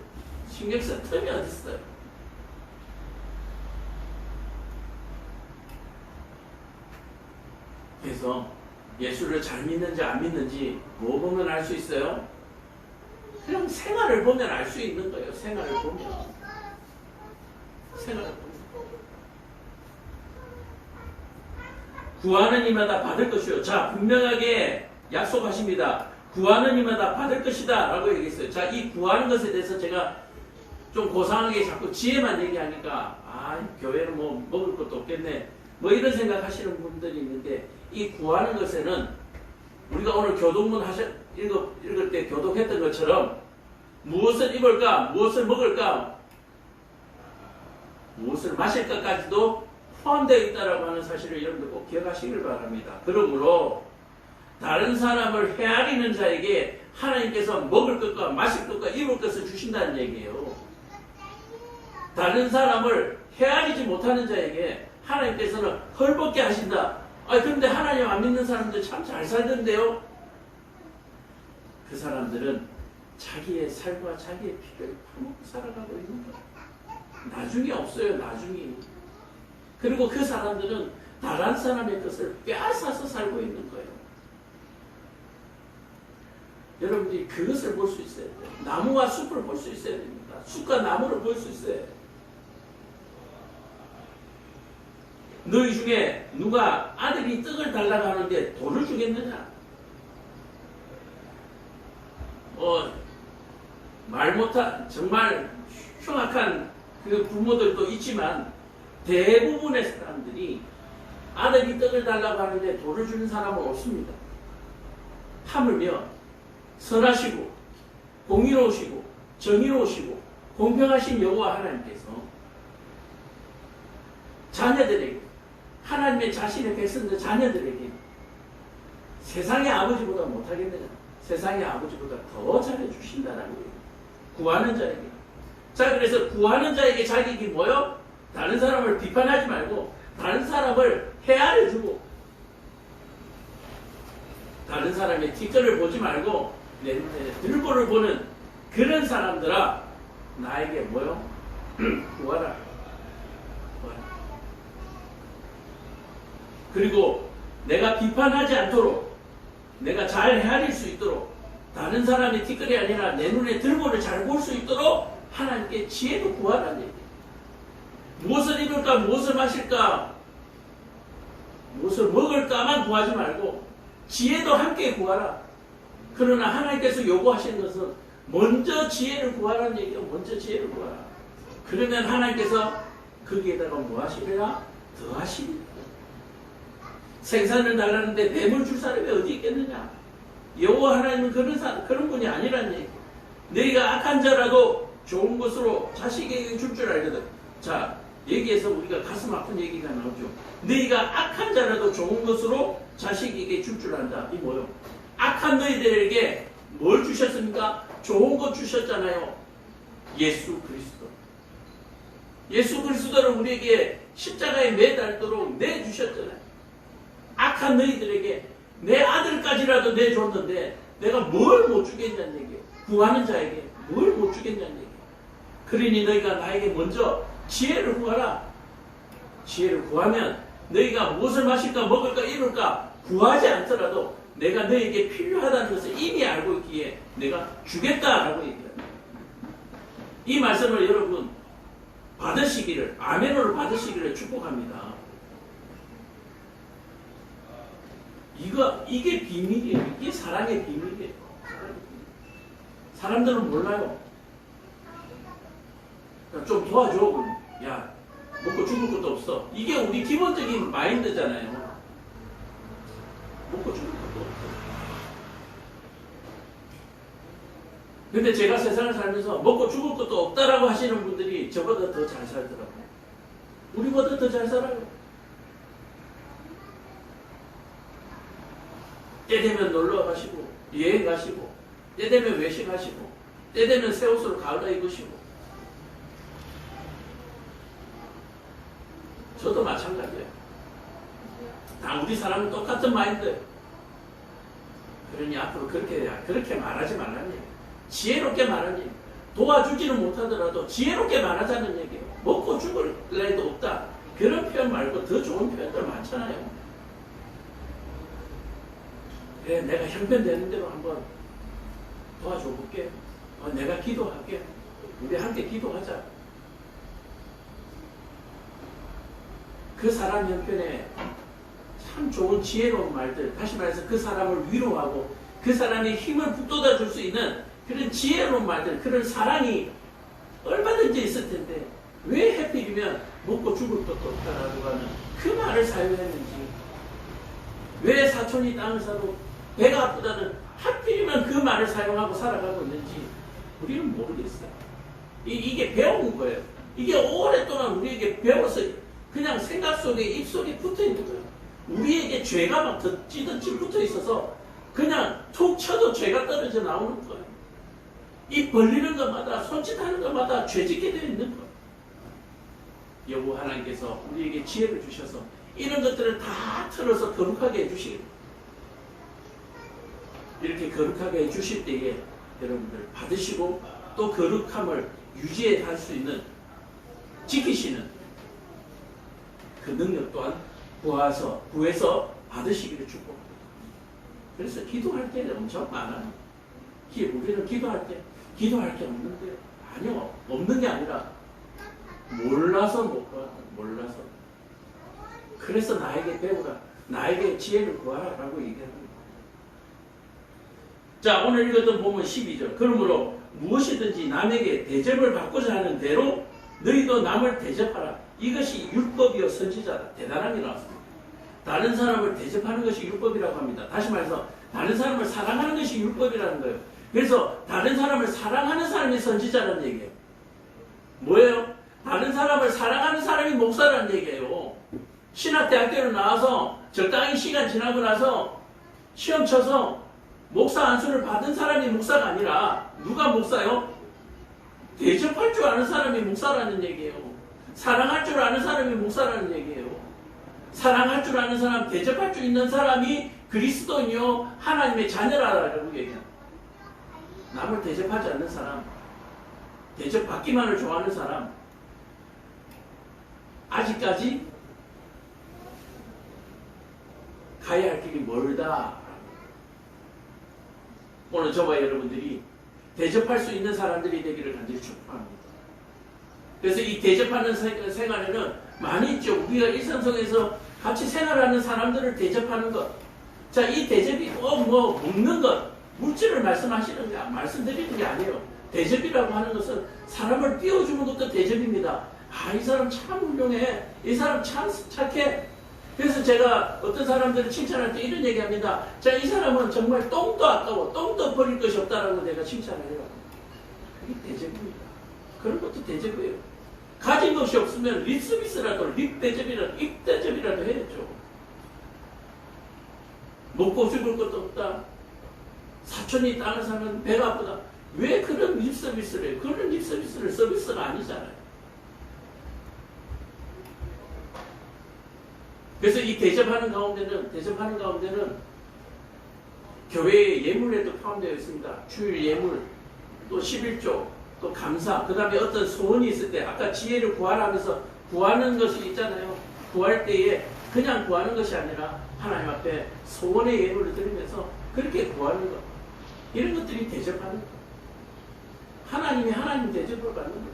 신경 쓸 틈이 어딨어요. 그래서 예수를 잘 믿는지 안 믿는지 뭐 보면 알 수 있어요? 그냥 생활을 보면 알 수 있는 거예요. 생활을 보면. 구하는 이마다 받을 것이요. 자, 분명하게 약속하십니다. 구하는 이마다 받을 것이다 라고 얘기했어요. 자, 이 구하는 것에 대해서 제가 좀 고상하게 자꾸 지혜만 얘기하니까 교회는 뭐 먹을 것도 없겠네 뭐 이런 생각하시는 분들이 있는데, 이 구하는 것에는 우리가 오늘 교독문 읽을 때 교독했던 것처럼 무엇을 입을까, 무엇을 먹을까, 무엇을 마실까까지도 포함되어 있다고 하는 사실을 여러분들 꼭 기억하시길 바랍니다. 그러므로 다른 사람을 헤아리는 자에게 하나님께서 먹을 것과 마실 것과 입을 것을 주신다는 얘기예요. 다른 사람을 헤아리지 못하는 자에게 하나님께서는 헐벗게 하신다. 그런데 하나님 안 믿는 사람들 참 잘 살던데요. 그 사람들은 자기의 삶과 자기의 피를 파먹고 살아가고 있는 거예요. 나중에 없어요. 나중에. 그리고 그 사람들은 다른 사람의 것을 빼앗아서 살고 있는 거예요. 여러분들이 그것을 볼 수 있어야 돼요. 나무와 숲을 볼 수 있어야 됩니다. 숲과 나무를 볼 수 있어야 돼요. 너희 중에 누가 아들이 떡을 달라고 하는데 돌을 주겠느냐? 말 못한 정말 흉악한 그 부모들도 있지만 대부분의 사람들이 아들이 떡을 달라고 하는데 돌을 주는 사람은 없습니다. 하물며 선하시고 공의로우시고 정의로우시고 공평하신 여호와 하나님께서 자녀들에게, 하나님의 자신의 백성들 자녀들에게 세상의 아버지보다 못하겠느냐? 세상의 아버지보다 더 잘해주신다는 거예요. 구하는 자에게. 자, 그래서 구하는 자에게 자격이 뭐요? 다른 사람을 비판하지 말고 다른 사람을 헤아려주고 다른 사람의 뒷거를 보지 말고 내 눈에 들보를 보는 그런 사람들아, 나에게 뭐요? 구하라. 그리고 내가 비판하지 않도록, 내가 잘 헤아릴 수 있도록, 다른 사람의 뒷거리 아니라 내 눈에 들보를 잘 볼 수 있도록 하나님께 지혜도 구하라는 얘기예요. 무엇을 입을까, 무엇을 마실까, 무엇을 먹을까만 구하지 말고 지혜도 함께 구하라. 그러나 하나님께서 요구하시는 것은 먼저 지혜를 구하라는 얘기예요. 먼저 지혜를 구하라. 그러면 하나님께서 거기에다가 뭐 하시리라? 더 하시리라. 생산을 달라는데 뱀을 줄 사람이 어디 있겠느냐? 여호와 하나님은 그런 분이 아니라는 얘기. 너희가 악한 자라도 좋은 것으로 자식에게 줄 줄 알거든. 자, 여기에서 우리가 가슴 아픈 얘기가 나오죠. 너희가 악한 자라도 좋은 것으로 자식에게 줄 줄 안다. 이 뭐요? 악한 너희들에게 뭘 주셨습니까? 좋은 것 주셨잖아요. 예수 그리스도. 예수 그리스도를 우리에게 십자가에 매달도록 내주셨잖아요. 악한 너희들에게 내 아들까지라도 내줬는데 내가 뭘 못 주겠냐는 얘기예요. 구하는 자에게 뭘 못 주겠냐는 얘기예요. 그러니 너희가 나에게 먼저 지혜를 구하라. 지혜를 구하면 너희가 무엇을 마실까 먹을까 입을까 구하지 않더라도 내가 너희에게 필요하다는 것을 이미 알고 있기에 내가 주겠다라고 얘기합니다. 이 말씀을 여러분 받으시기를, 아멘으로 받으시기를 축복합니다. 이게 비밀이에요. 이게 사랑의 비밀이에요. 사람들은 몰라요. 좀 도와줘. 야, 먹고 죽을 것도 없어. 이게 우리 기본적인 마인드잖아요. 먹고 죽을 것도 없어. 근데 제가 세상을 살면서 먹고 죽을 것도 없다라고 하시는 분들이 저보다 더 잘 살더라고요. 우리보다 더 잘 살아요. 때 되면 놀러 가시고, 여행 가시고, 때 되면 외식하시고, 때 되면 새 옷으로 갈아 입으시고. 저도 마찬가지예요. 다 우리 사람은 똑같은 마인드. 그러니 앞으로 그렇게 말하지 말라는 얘기예요. 지혜롭게 말하는 얘기예요. 도와주지는 못하더라도 지혜롭게 말하자는 얘기예요. 먹고 죽을 날도 없다. 그런 표현 말고 더 좋은 표현들 많잖아요. 그래, 내가 형편되는 대로 한번 도와줘 볼게. 내가 기도할게. 우리 함께 기도하자. 그 사람 형편에 참 좋은 지혜로운 말들, 다시 말해서 그 사람을 위로하고 그 사람의 힘을 북돋아 줄 수 있는 그런 지혜로운 말들, 그런 사랑이 얼마든지 있을 텐데 왜 하필이면 먹고 죽을 것도 없다라고 하는 그 말을 사용했는지, 왜 사촌이 땅을 사도 배가 아프다는 하필이면 그 말을 사용하고 살아가고 있는지 우리는 모르겠어요. 이게 배운 거예요. 이게 오랫동안 우리에게 배워서 그냥 생각 속에 입속에 붙어 있는 거예요. 우리에게 죄가 막 덧지 붙어 있어서 그냥 툭 쳐도 죄가 떨어져 나오는 거예요. 입 벌리는 것마다, 손짓하는 것마다 죄 짓게 되어 있는 거예요. 여호와 하나님께서 우리에게 지혜를 주셔서 이런 것들을 다 틀어서 거룩하게 해주시고, 이렇게 거룩하게 해주실 때에 여러분들 받으시고 또 거룩함을 유지해 갈 수 있는, 지키시는 그 능력 또한 구해서 받으시기를 축복합니다. 그래서 기도할 때는 엄청 많아요. 우리는 기도할 게 없는데요. 아니요. 없는 게 아니라 몰라서 못 봐. 몰라서. 그래서 나에게 배우라. 나에게 지혜를 구하라라고 얘기합니다. 자, 오늘 읽었던 본문 12절. 그러므로 무엇이든지 남에게 대접을 받고자 하는 대로 너희도 남을 대접하라. 이것이 율법이요 선지자다. 대단한 게 나왔습니다. 다른 사람을 대접하는 것이 율법이라고 합니다. 다시 말해서 다른 사람을 사랑하는 것이 율법이라는 거예요. 그래서 다른 사람을 사랑하는 사람이 선지자라는 얘기예요. 뭐예요? 다른 사람을 사랑하는 사람이 목사라는 얘기예요. 신학대학교를 나와서 적당히 시간 지나고 나서 시험 쳐서 목사 안수를 받은 사람이 목사가 아니라 누가 목사요? 대접할 줄 아는 사람이 목사라는 얘기예요. 사랑할 줄 아는 사람이 목사라는 얘기예요. 사랑할 줄 아는 사람, 대접할 줄 있는 사람이 그리스도인이요 하나님의 자녀라고 얘기합니다. 남을 대접하지 않는 사람, 대접받기만을 좋아하는 사람, 아직까지 가야 할 길이 멀다. 오늘 저와 여러분들이 대접할 수 있는 사람들이 되기를 간절히 축복합니다. 그래서 이 대접하는 생활에는 많이 있죠. 우리가 일상속에서 같이 생활하는 사람들을 대접하는 것. 자, 이 대접이 꼭 먹는 것, 물질을 말씀드리는 게 아니에요. 대접이라고 하는 것은 사람을 띄워주는 것도 대접입니다. 아, 이 사람 참 훌륭해. 이 사람 참 착해. 그래서 제가 어떤 사람들을 칭찬할 때 이런 얘기합니다. 자, 이 사람은 정말 똥도 아까워. 똥도 버릴 것이 없다라고 내가 칭찬을 해요. 그게 대접입니다. 그런 것도 대접이에요. 가진 것이 없으면 립서비스라도, 립대접이라도, 입대접이라도 해야죠. 먹고 죽을 것도 없다. 사촌이 땅을 사면 배가 아프다. 왜 그런 립서비스를 해요? 그런 립서비스를 서비스가 아니잖아요. 그래서 이 대접하는 가운데는 교회의 예물에도 포함되어 있습니다. 주일 예물, 또 11조, 또 감사, 그 다음에 어떤 소원이 있을 때, 아까 지혜를 구하라 하면서 구하는 것이 있잖아요. 구할 때에 그냥 구하는 것이 아니라 하나님 앞에 소원의 예물을 드리면서 그렇게 구하는 것. 이런 것들이 대접하는 것. 하나님이 하나님 대접을 받는 거죠.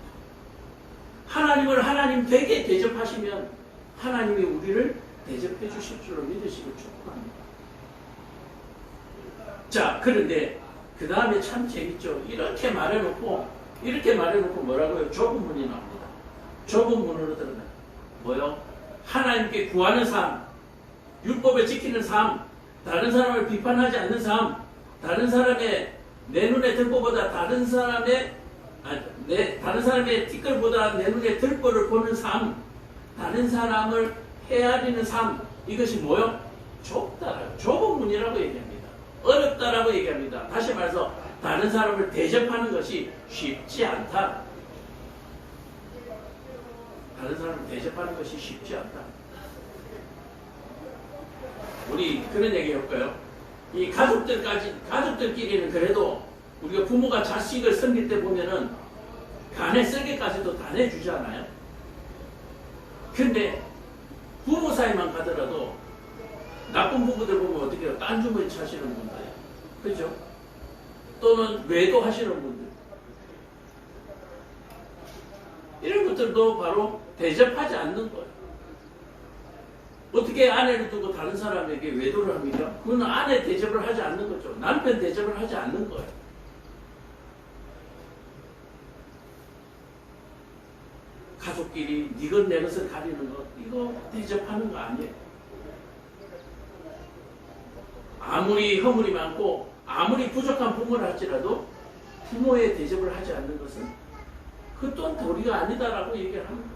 하나님을 하나님 되게 대접하시면 하나님이 우리를 대접해 주실 줄로 믿으시고 축복합니다. 자, 그런데 그 다음에 참 재밌죠. 이렇게 말해놓고 뭐라고요? 좁은 문이 나옵니다. 좁은 문으로 들어가요. 뭐요? 하나님께 구하는 삶, 율법을 지키는 삶, 다른 사람을 비판하지 않는 삶, 다른 사람의 내 눈에 들 것보다 다른 사람의 티끌보다 내 눈에 들 것을 보는 삶, 다른 사람을 헤아리는 삶, 이것이 뭐요? 좁다라고, 좁은 문이라고 얘기합니다. 어렵다라고 얘기합니다. 다시 말해서 다른 사람을 대접하는 것이 쉽지 않다. 다른 사람을 대접하는 것이 쉽지 않다. 우리 그런 얘기 해볼까요? 이 가족들끼리는 그래도 우리가 부모가 자식을 섬길 때 보면은 간에 쓸개까지도 다 내주잖아요. 근데 부부 사이만 가더라도 나쁜 부부들 보면 어떻게 해요? 딴 주머니 차시는 분들, 그죠? 또는 외도하시는 분들, 이런 것들도 바로 대접하지 않는 거예요. 어떻게 아내를 두고 다른 사람에게 외도를 합니까? 그건 아내 대접을 하지 않는 거죠. 남편 대접을 하지 않는 거예요. 가족끼리 니것 내 것을 가리는 것, 이거 대접하는 거 아니에요. 아무리 허물이 많고 아무리 부족한 부모를 할지라도 부모의 대접을 하지 않는 것은 그 또한 도리가 아니다라고 얘기를 합니다.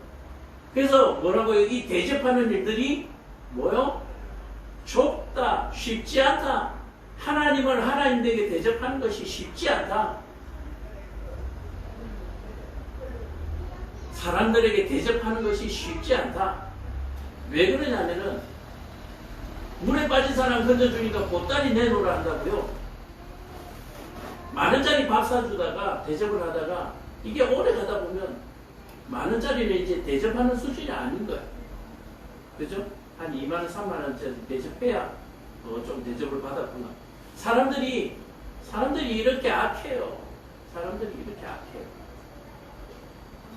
그래서 뭐라고요? 이 대접하는 일들이 뭐요? 좁다, 쉽지 않다. 하나님을 하나님에게 대접하는 것이 쉽지 않다. 사람들에게 대접하는 것이 쉽지 않다. 왜 그러냐면은 물에 빠진 사람 건져주니까 보따리 내놓으라 한다고요. 만원짜리 밥 사주다가 대접을 하다가 이게 오래 가다 보면 만원짜리는 이제 대접하는 수준이 아닌 거예요. 그죠? 한 2만 원, 3만 원짜리 대접해야 좀 대접을 받았구나. 사람들이 이렇게 악해요. 사람들이 이렇게 악해요.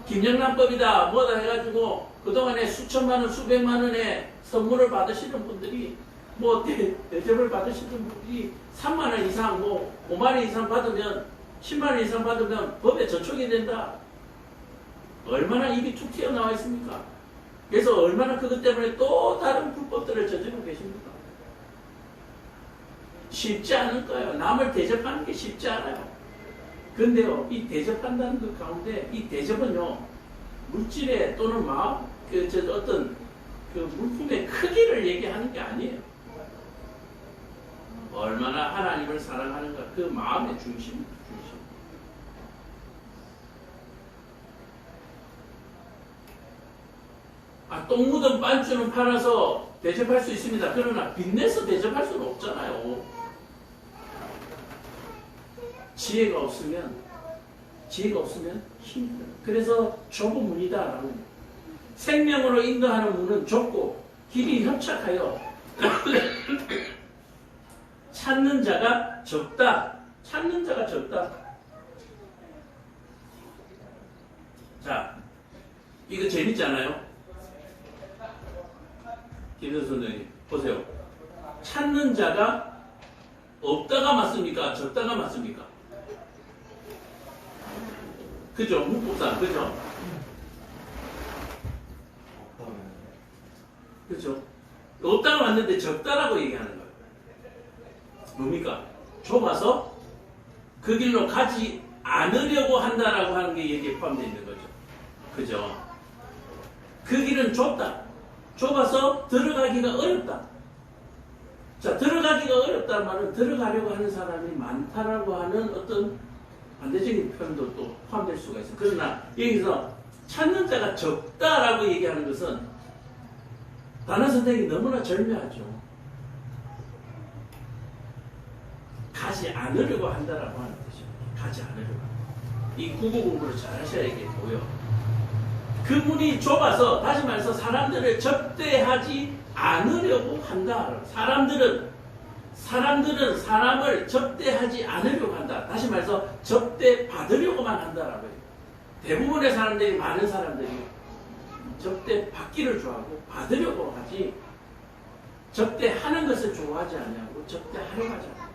김영란법이다 뭐다 해가지고 그동안에 수천만 원, 수백만 원의 선물을 받으시는 분들이 뭐 대접을 받으시는 분들이 3만 원 이상, 뭐 5만 원 이상 받으면 10만 원 이상 받으면 법에 저촉이 된다. 얼마나 입이 툭 튀어나와 있습니까? 그래서 얼마나 그것 때문에 또 다른 불법들을 저지르고 계십니까? 쉽지 않을 거예요. 남을 대접하는 게 쉽지 않아요. 근데요, 이 대접한다는 것 가운데 이 대접은요, 물질의 또는 마음, 어떤 그 물품의 크기를 얘기하는 게 아니에요. 얼마나 하나님을 사랑하는가, 그 마음의 중심. 똥 묻은 반주는 팔아서 대접할 수 있습니다. 그러나 빚내서 대접할 수는 없잖아요. 지혜가 없으면 힘들어요. 그래서 좁은 문이다라고. 생명으로 인도하는 문은 좁고 길이 협착하여 찾는 자가 적다. 자, 이거 재밌잖아요. 김선 선생님, 보세요. 찾는 자가 없다가 맞습니까? 적다가 맞습니까? 그죠? 문법상, 그죠? 그죠? 없다가 맞는데 적다라고 얘기하는 거예요. 뭡니까? 좁아서 그 길로 가지 않으려고 한다라고 하는 게 여기에 포함되어 있는 거죠. 그죠? 그 길은 좁다. 좁아서 들어가기가 어렵다. 자, 들어가기가 어렵다는 말은 들어가려고 하는 사람이 많다라고 하는 어떤 반대적인 표현도 또 포함될 수가 있어요. 그러나 여기서 찾는 자가 적다라고 얘기하는 것은 단어 선택이 너무나 절묘하죠. 가지 않으려고 한다라고 하는 뜻이에요. 가지 않으려고. 이 국어 공부를 잘 하셔야 이겠고요. 그 문이 좁아서, 다시 말해서 사람들을 접대하지 않으려고 한다. 사람들은 사람을 접대하지 않으려고 한다. 다시 말해서 접대받으려고만 한다라고 해요. 대부분의 사람들이, 많은 사람들이 접대받기를 좋아하고 받으려고 하지, 접대하는 것을 좋아하지 않냐고 접대하려고 하지 않아요.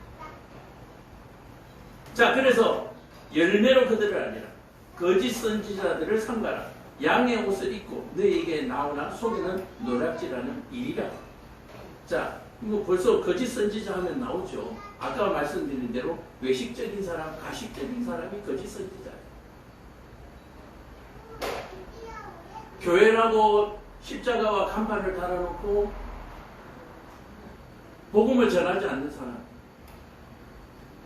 자, 그래서 열매로 그들을 알리라. 거짓 선지자들을 삼가라. 양의 옷을 입고 너희에게 나오나 속에는 노략질하는 일이라. 자, 이거 벌써 거짓 선지자 하면 나오죠. 아까 말씀드린 대로 외식적인 사람, 가식적인 사람이 거짓 선지자예요. 교회라고 십자가와 간판을 달아놓고 복음을 전하지 않는 사람,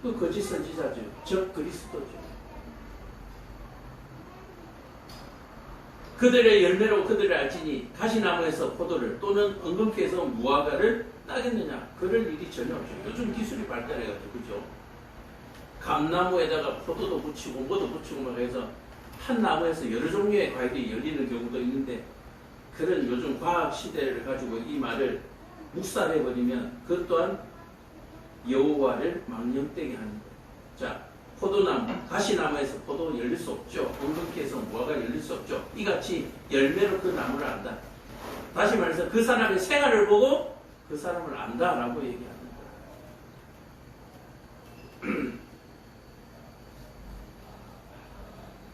그 거짓 선지자죠. 적 그리스도죠. 그들의 열매로 그들을 알지니 가시나무에서 포도를 또는 엉겅퀴에서 무화과를 따겠느냐. 그럴 일이 전혀 없죠. 요즘 기술이 발달해가지고, 그죠? 감나무에다가 포도도 붙이고 뭐도 붙이고 막 해서 한 나무에서 여러 종류의 과일이 열리는 경우도 있는데, 그런 요즘 과학 시대를 가지고 이 말을 묵살해버리면 그것 또한 여호와를 망령되게 하는 거예요. 자, 포도나무, 가시나무에서 포도 열릴 수 없죠. 엉겅퀴에서 무화과 열릴 수 없죠. 이같이 열매로 그 나무를 안다. 다시 말해서 그 사람의 생활을 보고 그 사람을 안다라고 얘기하는 거예요.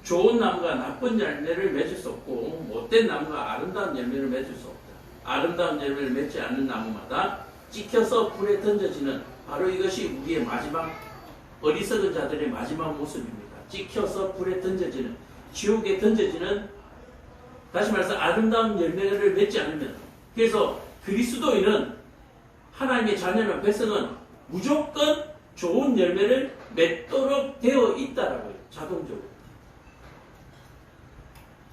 좋은 나무가 나쁜 열매를 맺을 수 없고 못된 나무가 아름다운 열매를 맺을 수 없다. 아름다운 열매를 맺지 않는 나무마다 찍혀서 불에 던져지는, 바로 이것이 우리의 마지막, 어리석은 자들의 마지막 모습입니다. 찍혀서 불에 던져지는, 지옥에 던져지는, 다시 말해서 아름다운 열매를 맺지 않으면, 그래서 그리스도인은, 하나님의 자녀는, 백성은 무조건 좋은 열매를 맺도록 되어 있다라고 해요. 자동적으로.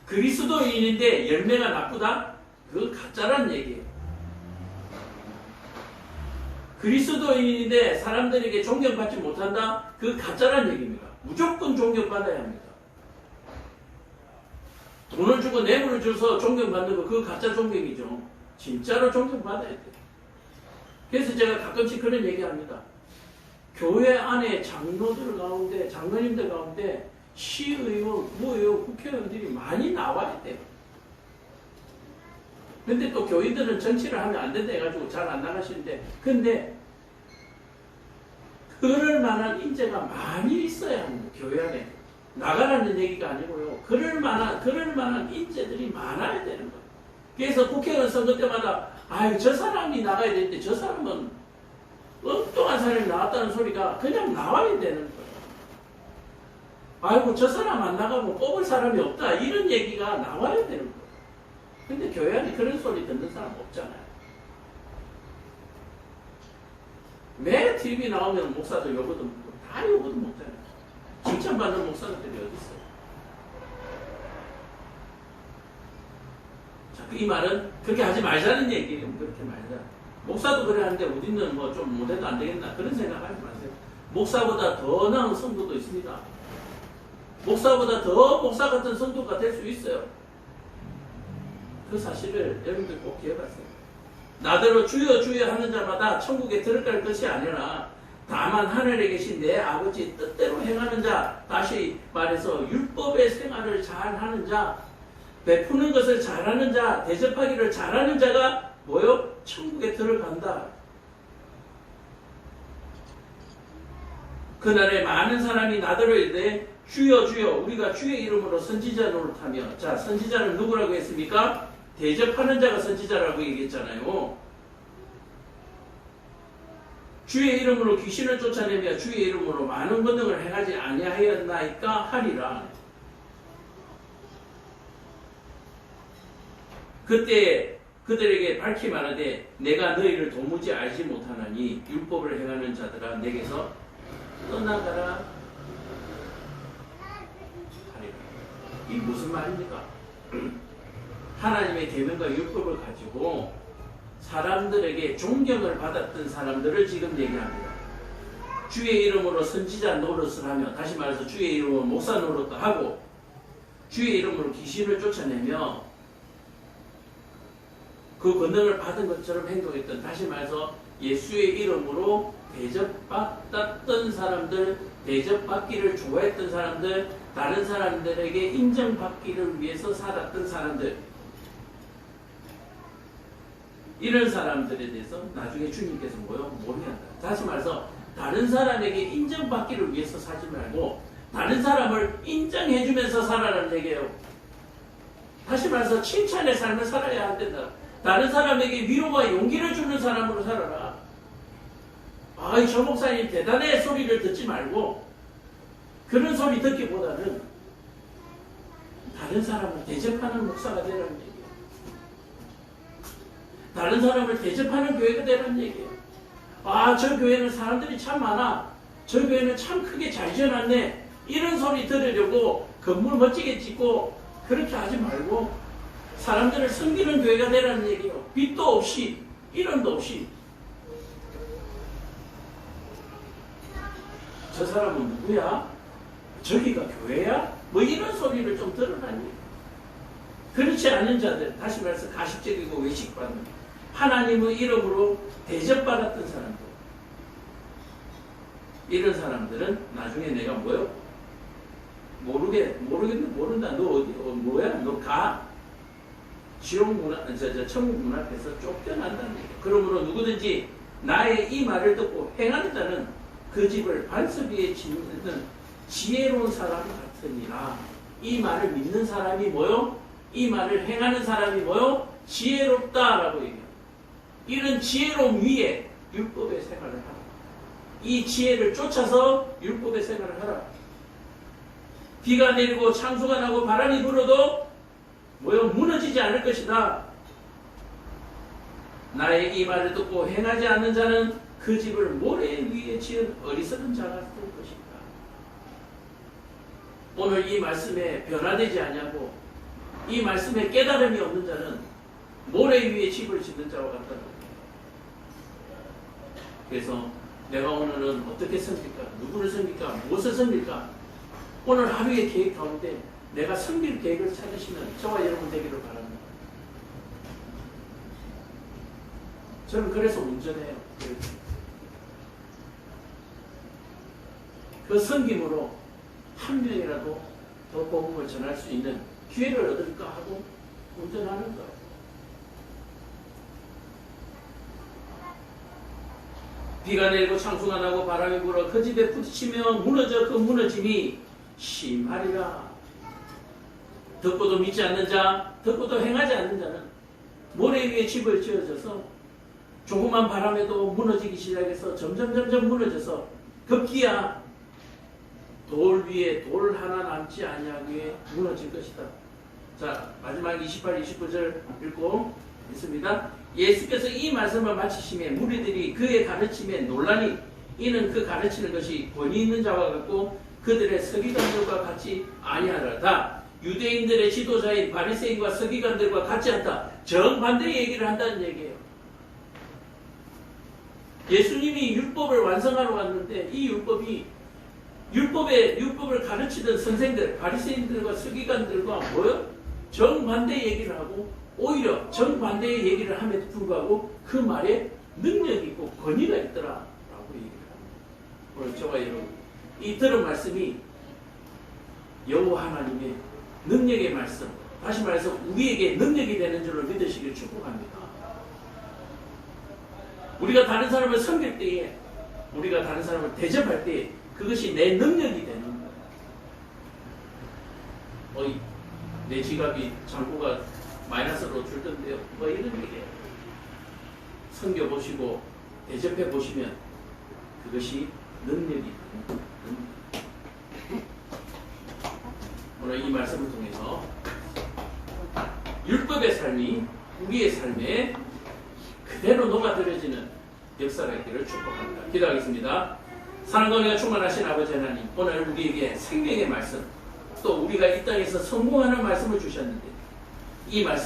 그리스도인인데 열매가 나쁘다? 그거 가짜라는 얘기예요. 그리스도인인데 사람들에게 존경받지 못한다? 그 가짜란 얘기입니다. 무조건 존경받아야 합니다. 돈을 주고 뇌물을 줘서 존경받는 거, 그거 가짜 존경이죠. 진짜로 존경받아야 돼요. 그래서 제가 가끔씩 그런 얘기합니다. 교회 안에 장로들 가운데, 장로님들 가운데 시의원, 구의원, 국회의원들이 많이 나와야 돼요. 근데 또 교인들은 정치를 하면 안 된다 해가지고 잘 안 나가시는데, 근데 그럴 만한 인재가 많이 있어야 합니다. 교회 안에. 나가라는 얘기가 아니고요. 그럴 만한 인재들이 많아야 되는 거예요. 그래서 국회의원 선거 때마다, 아유, 저 사람이 나가야 되는데, 저 사람은 엉뚱한 사람이 나왔다는 소리가 그냥 나와야 되는 거예요. 아이고, 저 사람 안 나가면 뽑을 사람이 없다. 이런 얘기가 나와야 되는 거예요. 근데 교회 안에 그런 소리 듣는 사람 없잖아요. 매 TV 나오면 목사도 요거도 먹고, 다 요거도 먹잖아요. 칭찬받는 목사들이 어디 있어요? 자, 이 말은 그렇게 하지 말자는 얘기예요. 그렇게 말자. 목사도 그래 하는데 우리는 뭐 좀 못해도 안 되겠나 그런 생각하지 마세요. 목사보다 더 나은 성도도 있습니다. 목사보다 더 목사 같은 성도가 될 수 있어요. 그 사실을 여러분들 꼭 기억하세요. 나더러 주여 주여 하는 자마다 천국에 들어갈 것이 아니라 다만 하늘에 계신 내 아버지 뜻대로 행하는 자, 다시 말해서 율법의 생활을 잘하는 자, 베푸는 것을 잘하는 자, 대접하기를 잘하는 자가 뭐요? 천국에 들어간다. 그날에 많은 사람이 나더러 이르되 주여 주여 우리가 주의 이름으로 선지자 노릇하며, 자, 선지자는 누구라고 했습니까? 대접하는 자가 선지자라고 얘기했잖아요. 주의 이름으로 귀신을 쫓아내며 주의 이름으로 많은 권능을 행하지 아니하였나이까 하리라. 그때 그들에게 밝히 말하되 내가 너희를 도무지 알지 못하나니 율법을 행하는 자들아 내게서 떠나가라 하리라. 이 무슨 말입니까? 하나님의 계명과 율법을 가지고 사람들에게 존경을 받았던 사람들을 지금 얘기합니다. 주의 이름으로 선지자 노릇을 하며, 다시 말해서 주의 이름으로 목사 노릇도 하고 주의 이름으로 귀신을 쫓아내며 그 권능을 받은 것처럼 행동했던, 다시 말해서 예수의 이름으로 대접받았던 사람들, 대접받기를 좋아했던 사람들, 다른 사람들에게 인정받기를 위해서 살았던 사람들, 이런 사람들에 대해서 나중에 주님께서 모르게 한다. 다시 말해서 다른 사람에게 인정받기를 위해서 살지 말고 다른 사람을 인정해주면서 살아라는 얘기예요. 다시 말해서 칭찬의 삶을 살아야 한다. 다른 사람에게 위로와 용기를 주는 사람으로 살아라. 아이, 저 목사님 대단해 소리를 듣지 말고 그런 소리 듣기보다는 다른 사람을 대접하는 목사가 되라는 얘기예요. 다른 사람을 대접하는 교회가 되라는 얘기예요. 아, 저 교회는 사람들이 참 많아. 저 교회는 참 크게 잘 지어놨네. 이런 소리 들으려고 건물 멋지게 짓고 그렇게 하지 말고 사람들을 섬기는 교회가 되라는 얘기예요. 빚도 없이, 이름도 없이. 저 사람은 누구야? 저기가 교회야? 뭐 이런 소리를 좀 들으라니. 그렇지 않은 자들, 다시 말해서 가식적이고 외식받는, 하나님의 이름으로 대접받았던 사람들, 이런 사람들은 나중에 내가 뭐요? 모른다. 너 어디, 뭐야? 너 가. 지옥 천국 문 앞에서 쫓겨난다는 얘기예요. 그러므로 누구든지 나의 이 말을 듣고 행하는 자는 그 집을 반석 위에 짓는 지혜로운 사람 같으니라. 이 말을 믿는 사람이 뭐요? 이 말을 행하는 사람이 뭐요? 지혜롭다라고 얘기해요. 이런 지혜로움 위에 율법의 생활을 하라. 이 지혜를 쫓아서 율법의 생활을 하라. 비가 내리고 창수가 나고 바람이 불어도 뭐요? 무너지지 않을 것이다. 나의 이 말을 듣고 행하지 않는 자는 그 집을 모래 위에 지은 어리석은 자가 될 것이다. 오늘 이 말씀에 변화되지 않냐고, 이 말씀에 깨달음이 없는 자는 모래 위에 집을 짓는 자와 같다는 거예요. 그래서 내가 오늘은 어떻게 섬길까? 누구를 섬길까? 무엇을 섬길까? 오늘 하루의 계획 가운데 내가 섬길 계획을 찾으시면 저와 여러분 되기를 바랍니다. 저는 그래서 운전해요. 그 섬김으로 한 명이라도 더 복음을 전할 수 있는 기회를 얻을까 하고 운전하는 거예요. 비가 내리고 창수가 나고 바람이 불어 그 집에 부딪히며 무너져 그 무너짐이 심하리라. 듣고도 믿지 않는 자, 듣고도 행하지 않는 자는 모래 위에 집을 지어져서 조그만 바람에도 무너지기 시작해서 점점 무너져서 급기야 돌 위에 돌 하나 남지 아니하기에 무너질 것이다. 자, 마지막 28, 29절 읽고 있습니다. 예수께서 이 말씀을 마치심에 무리들이 그의 가르침에 논란이 이는 그 가르치는 것이 권위 있는 자와 같고 그들의 서기관들과 같이 아니하다. 유대인들의 지도자인 바리새인과 서기관들과 같지 않다. 정반대의 얘기를 한다는 얘기예요. 예수님이 율법을 완성하러 왔는데 이 율법을 가르치던 선생들, 바리새인들과 서기관들과 뭐요? 정반대의 얘기를 하고 오히려 정반대의 얘기를 함에도 불구하고 그 말에 능력이 있고 권위가 있더라라고 얘기를 합니다. 오늘 저와 여러분 이 들은 말씀이 여호와 하나님의 능력의 말씀, 다시 말해서 우리에게 능력이 되는 줄로 믿으시길 축복합니다. 우리가 다른 사람을 섬길 때에, 우리가 다른 사람을 대접할 때에 그것이 내 능력이 되는 거예요. 내 지갑이 잔고가 마이너스로 줄던데요. 뭐 이런 얘기예요. 섬겨보시고 대접해보시면 그것이 능력이 되는 거예요. 오늘 이 말씀을 통해서 율법의 삶이 우리의 삶에 그대로 녹아들어지는 역사가 있기를 축복합니다. 기도하겠습니다. 사랑과 은혜가 충만하신 아버지 하나님, 오늘 우리에게 생명의 말씀, 또 우리가 이 땅에서 성공하는 말씀을 주셨는데 이 말씀